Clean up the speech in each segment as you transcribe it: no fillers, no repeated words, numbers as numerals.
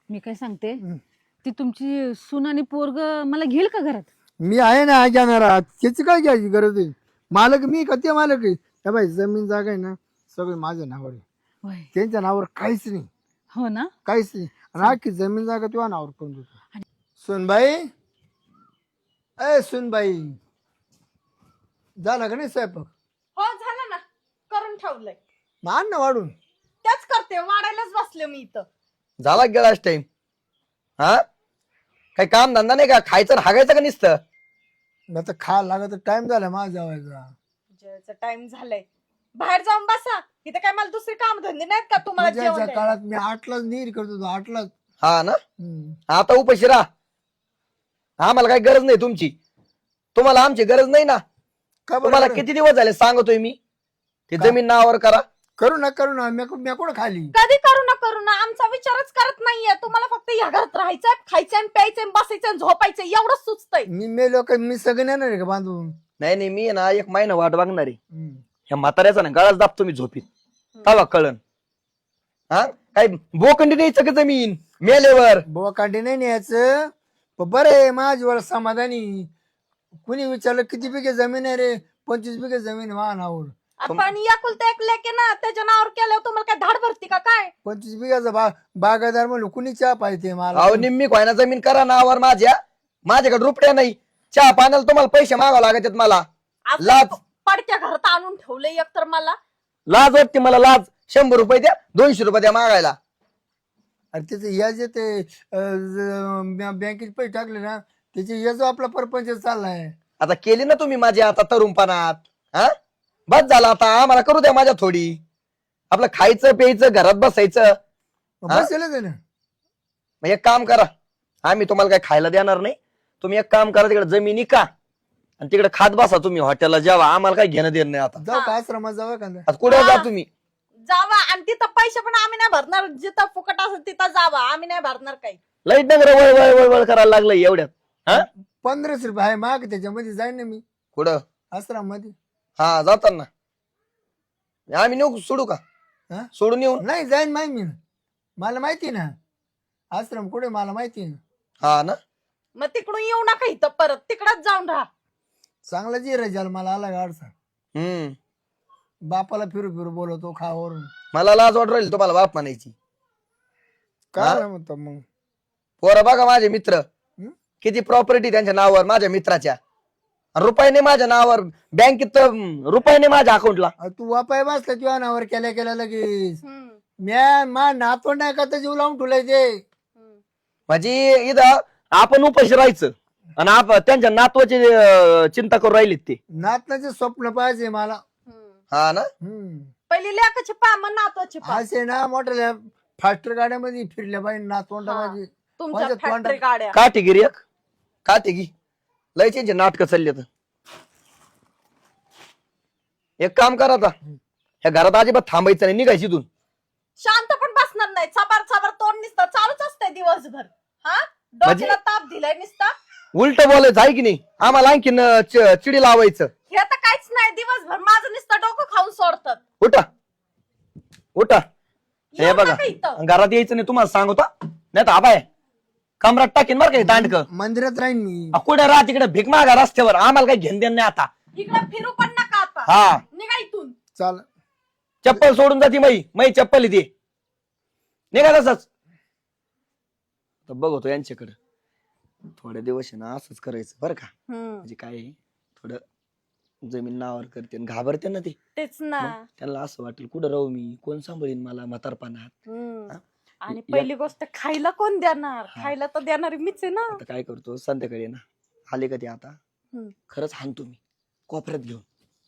मी काय सांगते, ती तुमची सून आणि पोरग मला घेईल का घरात? मी आहे ना घेणारा, त्याची काय घ्यायची गरज आहे? मालक मी का ते मालक आहे? त्या बाई जमीन जागा आहे ना सगळी माझ्या नावावर आहे. होय. त्यांच्या नावावर काहीच नाही, हो ना. काहीच नाही. आणि अख्खी जमीन जागा तुझ्या नावावर करून देतो. सुनबाई, अय सुनबाई, झाला का नाही स्वयंपाक? हो झालं ना, करून ठेवलंय. मान ना वाढून. त्याच करते, वाढायलाच बसले मी इथं. झाला गेलाच टाइम. हा काही काम धंदा नाही का? खायचं आणि हागायचं का नुसतं? आता खा लागत टाइम झाला माझा जेवायचा. जेवायचा टाइम झालाय, बाहेर जाऊन बसा. इथं काय मला दुसरी काम धंदे नाहीत का तुम्हाला जेवण पूजाच्या द्यायला? काळात मी 8लाच नीर करत होतो, 8लाच. हा ना. आता उपाशी राहा, आम्हाला काही गरज नाही तुमची. तुम्हाला आमची गरज नाही ना. का बरं तुम्हाला बरं? किती दिवस झाले सांगतोय मी, ते जमीन नावावर करा. करू ना मी कुठं खाली. कधी करू ना आमचा विचारच करत नाहीये. तुम्हाला फक्त या घरात राहायचंय, खायचंय, प्यायचंय, बसायचं, झोपायचं एवढंच सुचतंय. मी मेलो का मी सगळं येणार आहे का बांधून? नाही नाही, मी आहे ना 1 महिना वाट बघणार आहे. हम्म. ह्या म्हाताऱ्याचा ना गळाच दाबतो मी झोपीत, तवा कळन. हा काय बोकंडी द्यायचं का जमीन मेल्यावर? बुवा कांडी नाही न्यायचं. बरं आहे माझी वेळ समाधानी. कुणी विचारलं किती बिघे जमीन आहे रे? 25 बिघे जमीन वाहनावर. आपण याकुलता एक लेके ना त्याच्या नावावर केल्यावर तुम्हाला काय धाड भरती का काय? 25 बिघाचा बागायदार म्हणून कुणी चहा पाहिजे मला? अहो निम्मी कोयना जमीन करा नावावर माझ्या. माझ्याकडे रुपया नाही, चहा पाण्याला तुम्हाला पैसे मागावं लागत मला. असं लाज. पडक्या घरात आणून ठेवलंय एक तर मला. लाज वाटते मला, लाज. 100 रुपये द्या, 200 रुपये द्या मागायला. अरे त्याचे या जे ते बँकेत पैसे टाकले ना त्याचे या जो आपला परपंच चाललाय. आता केली ना तुम्ही माझी आता तरुणपणात. हा बस झाला, आता आम्हाला करू द्या माझ्या थोडी. आपलं खायचं प्यायचं, घरात बसायचं. हा? बसेलच आहे ना. मग एक काम करा, आम्ही तुम्हाला काय खायला देणार नाही. तुम्ही एक काम करा, तिकडे जमिनी का आणि तिकडे खात बसा तुम्ही, हॉटेलला जेवा. आम्हाला काही घेणं देणं नाही आता. जाऊ का आश्रमात जाऊ का? आता कुठे जा तुम्ही? जावा आणि तिथं पैसे पण आम्ही नाही भरणार. जिथं फुकट असेल तिथं जावा, आम्ही नाही भरणार काही. लाईट नगर वळ वळ वळ वळ करायला लागलं एवढ्यात. हा 15 रुपये आहे माग त्याच्यामध्ये जाईन ना मी कुठं? आश्रम मध्ये. हा जाताना आम्ही नेऊ सोडू का? हा? सोडून येऊ? नाही जाईन माही मी. मला माहिती ना आश्रम कुठे, मला माहिती ना. हा ना. मग तिकडून येऊ नका इथं परत, तिकडच जाऊन राहा. चांगला जी रजाल मला आला गाडसा. हम्म बापाला फिरू फिरू बोलवतो खावरून. मला लाज वाट राहील तुम्हाला बाप म्हणायची. काय म्हणतो मग? पोरं बघा माझे मित्र, हम्म? किती प्रॉपर्टी त्यांच्या नावावर, माझ्या मित्राच्या. रुपयाने माझ्या नावावर, बँकेत रुपयाने माझ्या अकाउंटला. तू वापाय बसला तुझ्या नावावर केल्या लगेच. हम्म, म्या मा नातवंड नाही का तर जीव लावून ठेवलाय ते. हम्म. म्हणजे इथं आपण उपाशी राहायचं आणि त्यांच्या नातवाची चिंता करून राहिलीत ते. नातनाचे स्वप्न पाहिजे मला. हम्म. हा ना. पहिली लेकाची पा मग नातवाची पा. असे ना मोठ्या फास्टर गाड्यामध्ये फिरल्या पाहिजे नातवंड माझी. तुमच्या माझ्या फॅक्टरी तोंडात- गाड्या. काठी एक काठी लय त्यांचे नाटक चालले तर. एक काम करा आता, ह्या घरात अजिबात थांबायचं नाही, निघायची इथून. शांत पण बसणार नाही. चबार चबार तोंड निसतं चालूच असतंय दिवसभर. हा डोक्याला ताप दिलाय निसता. उलट बोलायचं आहे की नाही? आम्हाला आणखीन चिडी लावायचं. हे तर काहीच नाही, दिवसभर माझं नुसतं डोकं खाऊन सोडतात. उठा उठा. हे येऊ बघा, नका इथं. घरात यायचं नाही तुम्हाला सांगतो. नाही तर आबाय कमरात टाकीन बरं काही दांडक. मंदिरात राहीन मी. कुठे राहा तिकडे भीक मागा रस्त्यावर, आम्हाला काही घेण देण नाही आता. इकडे फिरू पण नका आता. हा निघा इथून. चाल. चप्पल सोडून जाती मई चप्पल इथे. निघा तसंच. तर बघतो यांच्याकडे थोड्या दिवस आहे ना असंच करायचं बरं का. म्हणजे काय आहे, थोडं जमीन नावावर करते आणि घाबरते ना ते. तेच ना. मग त्यांना असं वाटेल कुठं राहू मी, कोण सांभाळीन मला म्हातारपणात. हम्म. आणि या- पहिली गोष्ट खायला कोण देणार? खायला तर देणारी मीच आहे ना. आता काय करतो, संध्याकाळी ना आले का ते आता हम्म. खरंच हाणतो मी कोपऱ्यात घेऊन.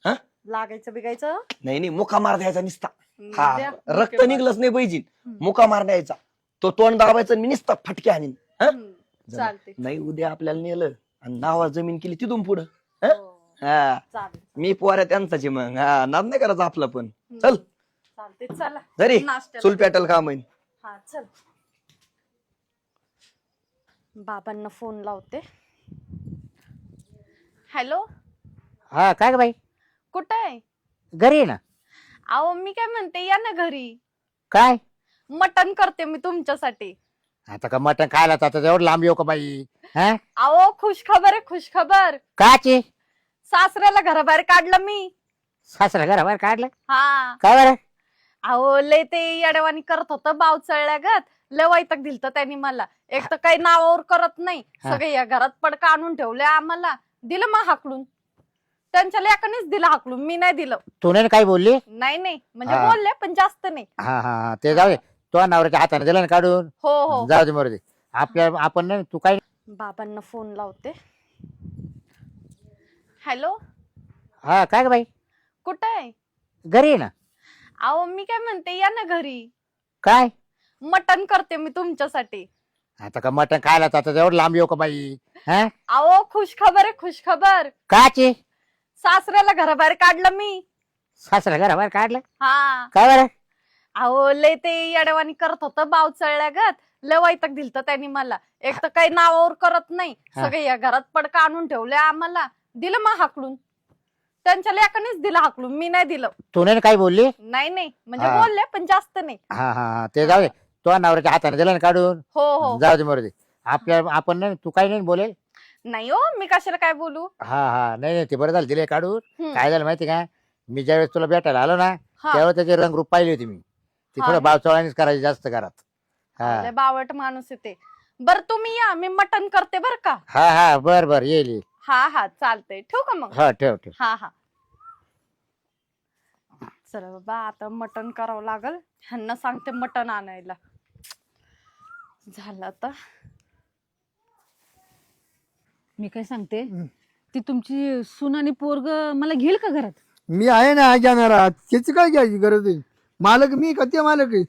हा लागायचं बिगायचं. नाही मुका मार द्यायचा निसता. हा द्या. रक्त निघलंच नाही पाहिजे, मुका मार द्यायचा. तो तोंड दाबायचं आणि मी निसता फटके आणीन. हम्म. चालते. नाही उद्या आपल्याला नेलं आणि नावावर जमीन केली तिथून पुढं. हो. हा चालेल. मी पोऱ्या त्यांचाच आहे मग. हा नाद नाही करायचं आपलं पण. चल चालते चला. जरी नाश्त्याला. चूल पेटल का म्हण. हा चल. बाबांना फोन लावते. हॅलो, हा काय ग बाई, कुठे आहे? घरी आहे ना. अहो मी काय म्हणते, या ना घरी. काय? मटण करते मी तुमच्यासाठी. आता का मटण खायला तर आता एवढं लांब येऊ का बाई? हा अहो खुश खबर आहे, खुश खबर. काची? सासऱ्याला घराबाहेर काढलं मी. सासरा घराबाहेर काढलं? हा. काय बरं? अहो लय ते येडवाणी करत होतं बाव चळल्यागत. लय वैताग दिलत त्यांनी मला. एक तर काही नावावर करत नाही, हा. सगळे या घरात पडका आणून ठेवले आम्हाला. दिलं मग हाकलून. त्यांच्या लेकानेच दिलं हाकलून, मी नाही दिलं. तू नाही काय बोलली? नाही म्हणजे हा. बोलले पण जास्त नाही. हा हा हा, ते जाऊ दे. तो नवऱ्याच्या हाताने दिलं ना काढून. हो हो. जाऊ दे मरू दे. आपल्या आपण नाही, तू काय? बाबांना फोन लावते. हॅलो, हा काय ग बाई? कुठे आहे? घरी आहे ना. अहो मी काय म्हणते, या ना घरी. काय? मटण करते मी तुमच्यासाठी. आता का मटण खायला तर आता एवढं लांब येऊ का बाई? हा अहो खुश खबर आहे, खुश खबर. काची? सासऱ्याला घराबाहेर काढलं मी. सासरा घराबाहेर काढलं? हा. काय बरं? अहो लय ते येडवाणी करत होतं बाव चळल्यागत. लय वैताग दिलत त्यांनी मला. एक तर काही नावावर करत नाही, हा. सगळे या घरात पडका आणून ठेवले आम्हाला. दिलं मग हाकलून. त्यांच्या लेकानेच दिलं हाकलून, मी नाही दिलं. तू नाही काय बोलली? नाही म्हणजे हा. बोलले पण जास्त नाही. हा हा हा, ते जाऊ दे. तो नवऱ्याच्या हाताने दिलं ना काढून. हो हो. जाऊ दे मरू दे. आपल्या आपण नाही, तू काही नाही बोलेल. नाही हो, मी कशाला काय बोलू. हा हा, नाही ते बरं झालं दिले काढून. हम्म. काय झालं माहिती का, मी ज्यावेळेस तुला भेटायला आलो ना, हा. त्यावेळेस त्याचे रंगरूप पाहिली होती मी. ती हा. थोडं बावचळानीच करायची जास्त घरात. हा लय बावट माणूस येते. बर तुम्ही या, मी मटण करते बर का. हा हा, बर येईल. हा चालतंय. ठेवू का मग? हा ठेव. हा. चला बाबा, आता मटण करावं लागल. ह्यांना सांगते मटण आणायला. झालं आता. मी काय सांगते, ती तुमची सून आणि पोरग मला घेईल का घरात? मी आहे ना घेणारा, त्याची काय घ्यायची गरज आहे? मालक मी का ते मालक आहे?